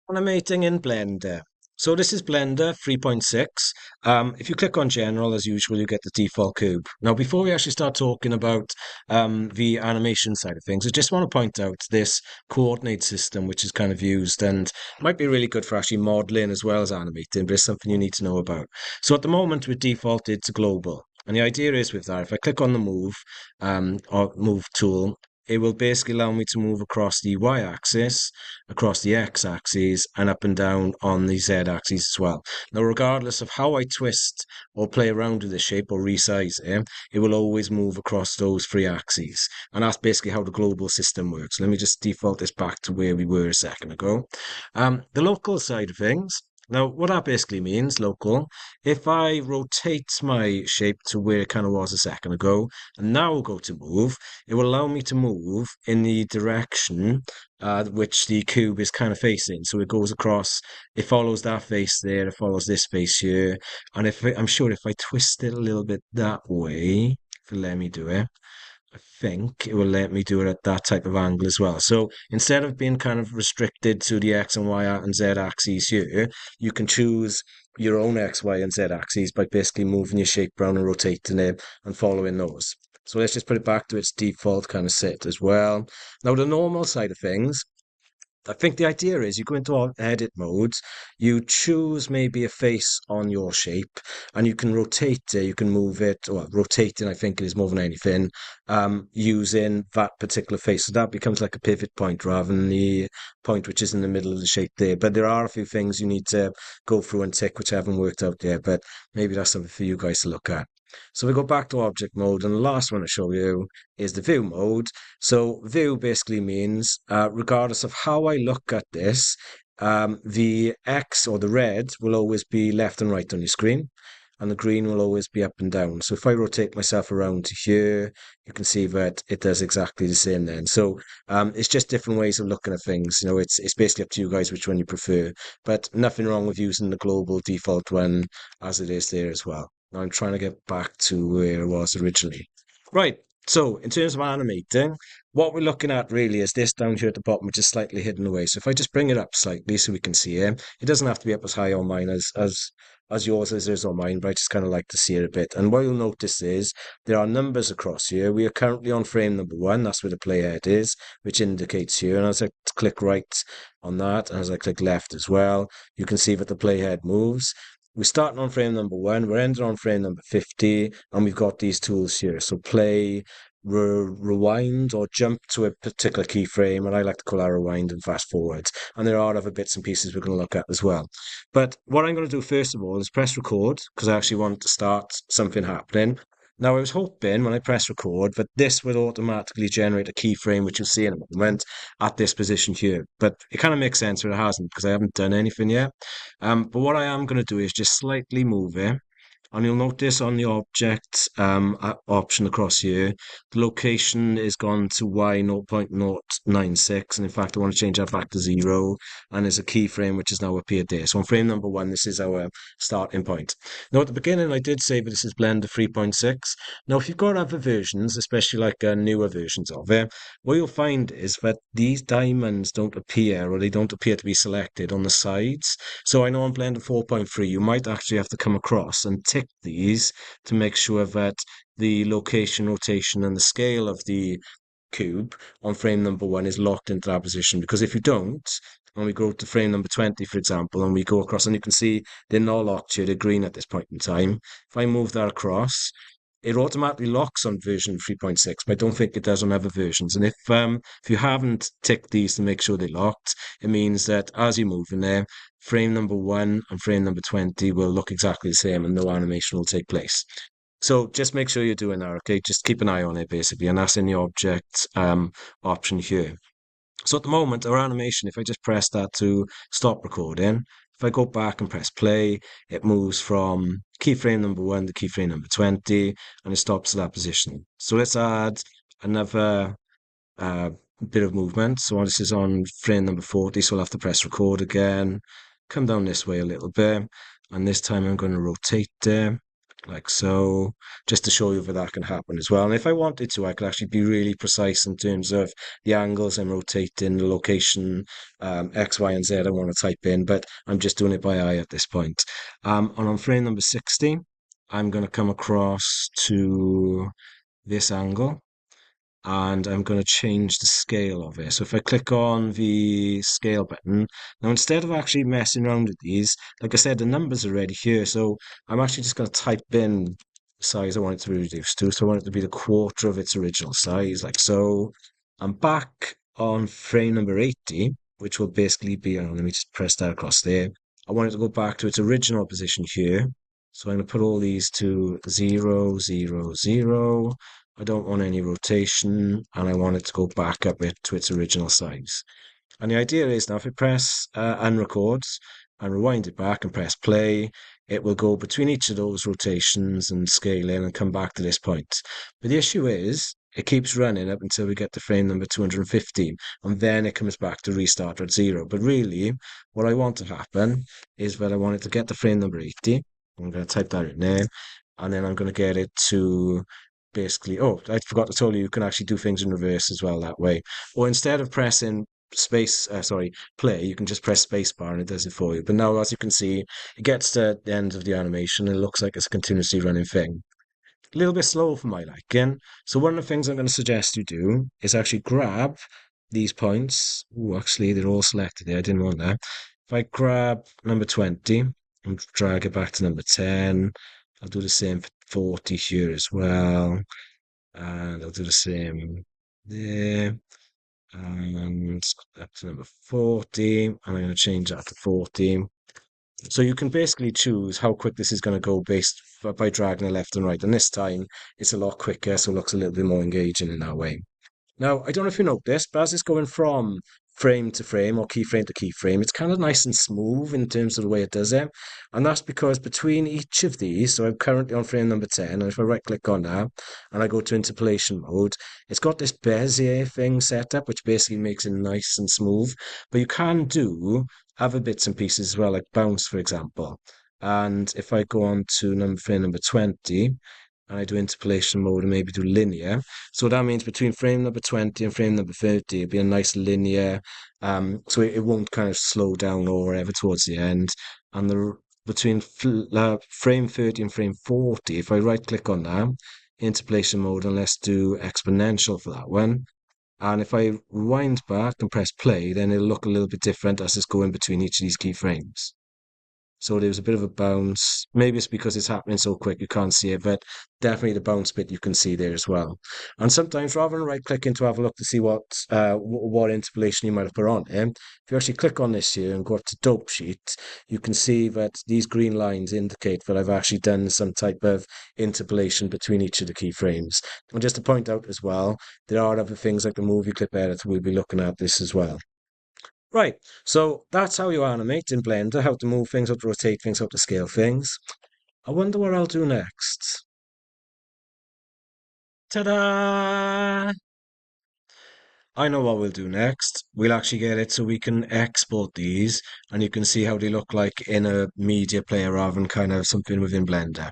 Animating in Blender. So this is Blender 3.6. If you click on General, as usual, you get the default cube. Now, before we actually start talking about the animation side of things, I just want to point out this coordinate system, which is kind of used and might be really good for actually modeling as well as animating, but it's something you need to know about. So at the moment, we're defaulted to global. And the idea is with that, if I click on the move or move tool, it will basically allow me to move across the y-axis, across the x-axis, and up and down on the z-axis as well. Now, regardless of how I twist or play around with the shape or resize it, it will always move across those three axes. And that's basically how the global system works. Let me just default this back to where we were a second ago. The local side of things. Now, what that basically means, local, if I rotate my shape to where it kind of was a second ago, and now go to move, it will allow me to move in the direction which the cube is kind of facing. So it goes across, it follows that face there, it follows this face here. And I'm sure if I twist it a little bit that way, if it let me do it, I think it will let me do it at that type of angle as well. So instead of being kind of restricted to the X and Y and Z axes here, you can choose your own X, Y, and Z axes by basically moving your shape around and rotating it and following those. So let's just put it back to its default kind of set as well. Now, the normal side of things, I think the idea is you go into all edit modes, you choose maybe a face on your shape, and you can rotate it, you can move it, or rotating, I think it is more than anything, using that particular face. So that becomes like a pivot point rather than the point which is in the middle of the shape there. But there are a few things you need to go through and tick which I haven't worked out yet, but maybe that's something for you guys to look at. So we go back to object mode, and the last one to show you is the view mode. So view basically means, regardless of how I look at this, the X or the red will always be left and right on your screen, and the green will always be up and down. So if I rotate myself around to here, you can see that it does exactly the same then. So it's just different ways of looking at things. You know, it's basically up to you guys which one you prefer, but nothing wrong with using the global default one as it is there as well. Now I'm trying to get back to where it was originally. Right. So, in terms of animating, what we're looking at really is this down here at the bottom, which is slightly hidden away. So if I just bring it up slightly so we can see it, it doesn't have to be up as high on mine as yours is on mine, but I just kind of like to see it a bit. And what you'll notice is there are numbers across here. We are currently on frame number 1. That's where the playhead is, which indicates here. And as I click right on that, and as I click left as well, you can see that the playhead moves. We're starting on frame number 1, we're ending on frame number 50, and we've got these tools here. So play, rewind, or jump to a particular keyframe, and I like to call that rewind and fast forward. And there are other bits and pieces we're going to look at as well. But what I'm going to do first of all is press record, because I actually want to start something happening. Now, I was hoping when I press record that this would automatically generate a keyframe, which you'll see in a moment, at this position here. But it kind of makes sense, but it hasn't, because I haven't done anything yet. But what I am going to do is just slightly move it. And you'll notice on the object option across here, the location is gone to Y 0.096. And in fact, I want to change that back to 0. And there's a keyframe which has now appeared there. So on frame number 1, this is our starting point. Now, at the beginning, I did say that this is Blender 3.6. Now, if you've got other versions, especially like newer versions of it, what you'll find is that these diamonds don't appear, or they don't appear to be selected on the sides. So I know on Blender 4.3, you might actually have to come across and tick these to make sure that the location, rotation, and the scale of the cube on frame number 1 is locked into that position. Because if you don't, when we go to frame number 20, for example, and we go across, and you can see they're not locked here, they're green at this point in time. If I move that across, it automatically locks on version 3.6, but I don't think it does on other versions. And if you haven't ticked these to make sure they're locked, it means that as you move in there, frame number 1 and frame number 20 will look exactly the same and no animation will take place. So just make sure you're doing that, okay? Just keep an eye on it, basically, and that's in the object option here. So at the moment, our animation, if I just press that to stop recording, if I go back and press play, it moves from keyframe number 1 to keyframe number 20, and it stops at that position. So let's add another bit of movement. So this is on frame number 40, so I'll have to press record again, come down this way a little bit, and this time I'm going to rotate it like so, just to show you that that can happen as well. And if I wanted to, I could actually be really precise in terms of the angles I'm rotating, the location, X, Y, and Z I want to type in, but I'm just doing it by eye at this point. And on frame number 60, I'm going to come across to this angle and I'm going to change the scale of it. So if I click on the scale button, now instead of actually messing around with these, like I said, the numbers are already here. So I'm actually just going to type in the size I want it to be reduced to. So I want it to be the quarter of its original size, like so. I'm back on frame number 80, which will basically be, let me just press that across there. I want it to go back to its original position here. So I'm going to put all these to 0, 0, 0. I don't want any rotation, and I want it to go back up to its original size. And the idea is now if I press unrecord and rewind it back and press play, it will go between each of those rotations and scale in and come back to this point. But the issue is it keeps running up until we get to frame number 215, and then it comes back to restart at 0. But really, what I want to happen is that I want it to get to frame number 80. I'm going to type that in there, and then I'm going to get it to basically, oh, I forgot to tell you, you can actually do things in reverse as well that way. Or instead of pressing play, you can just press space bar and it does it for you. But now, as you can see, it gets to the end of the animation and it looks like it's a continuously running thing. A little bit slow for my liking. So one of the things I'm going to suggest you do is actually grab these points. Oh, actually, they're all selected there. I didn't want that. If I grab number 20 and drag it back to number 10, I'll do the same for 40 here as well. And I'll do the same there. And up to number 40. And I'm going to change that to 40. So you can basically choose how quick this is going to go based by dragging it left and right. And this time it's a lot quicker, so it looks a little bit more engaging in that way. Now, I don't know if you noticed, but as it's going from frame to frame or keyframe to keyframe, it's kind of nice and smooth in terms of the way it does it. And that's because between each of these, so I'm currently on frame number 10, and if I right click on that and I go to interpolation mode, it's got this Bezier thing set up, which basically makes it nice and smooth. But you can do other bits and pieces as well, like bounce, for example. And if I go on to frame number 20, and I do interpolation mode and maybe do linear. So that means between frame number 20 and frame number 30, it'll be a nice linear, so it won't kind of slow down or whatever towards the end. And between frame 30 and frame 40, if I right click on that, interpolation mode, and let's do exponential for that one. And if I rewind back and press play, then it'll look a little bit different as it's going between each of these keyframes. So there was a bit of a bounce. Maybe it's because it's happening so quick you can't see it, but definitely the bounce bit you can see there as well. And sometimes rather than right clicking to have a look to see what interpolation you might have put on it, if you actually click on this here and go up to dope sheet, you can see that these green lines indicate that I've actually done some type of interpolation between each of the keyframes. And just to point out as well, there are other things like the movie clip editor we'll be looking at this as well. Right, so that's how you animate in Blender, how to move things, how to rotate things, how to scale things. I wonder what I'll do next. Ta-da! I know what we'll do next. We'll actually get it so we can export these and you can see how they look like in a media player rather than kind of something within Blender.